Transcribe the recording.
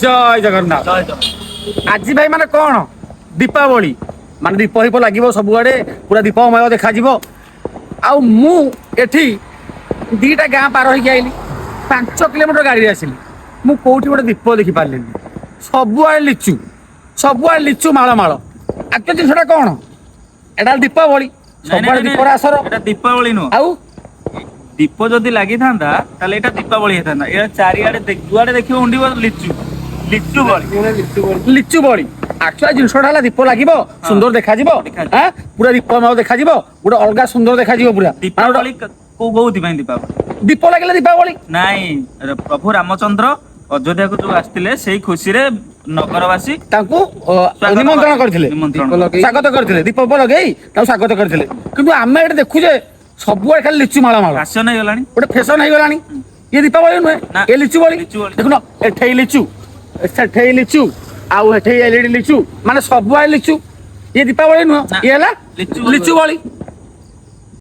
जय जगन्नाथ। आज भाई माने कौन दीपावली माने दीप हिप लगे सबुआड़े पूरा दीपमय देखा आउ मु एठी दीटा गाँ पार होगी आइली 5 किलोमीटर गाड़ी आसिली मु कोठी गोटे दीप देखी पार्ली सबुआड़े लिचु माल माल आक्चुअली जिनसा कौन एटा दीपावली सबुआड़े दीपर आसर दीपावली नुह आउ दीप जदि लगी था ताले एटा दीपावली होता या चारिआडे जुआडे देखियो उंडीबो लिचु लिचु बळी लिचु बड़ी आक्चुअली जिनसा दीप लगे सुंदर देखा पूरा दीपमय देखा गोटे अलग सुंदर देखा पूरा दीपावली को कोउथि भाई दीपावली दीप लगे दीपावली नाई प्रभु रामचंद्र अयोध्या को जो आसते से खुशी रे नगरवासी निमंत्रण करथिले स्वागत करथिले दीप लगे स्वागत करथिले किंतु आमे एटे देखुजे सबुआडे खाली लिचु माला माला फैशन हो गलानी गोटे फैशन हो गलानी ये दीपावली नुहे ये लिचु बड़ी देखुन एठे लिचु सेठे लिचु आउ एठे एलईडी लिचु माने सबुआडे लिचु ये दीपावली नुह ये हला लिचु बड़ी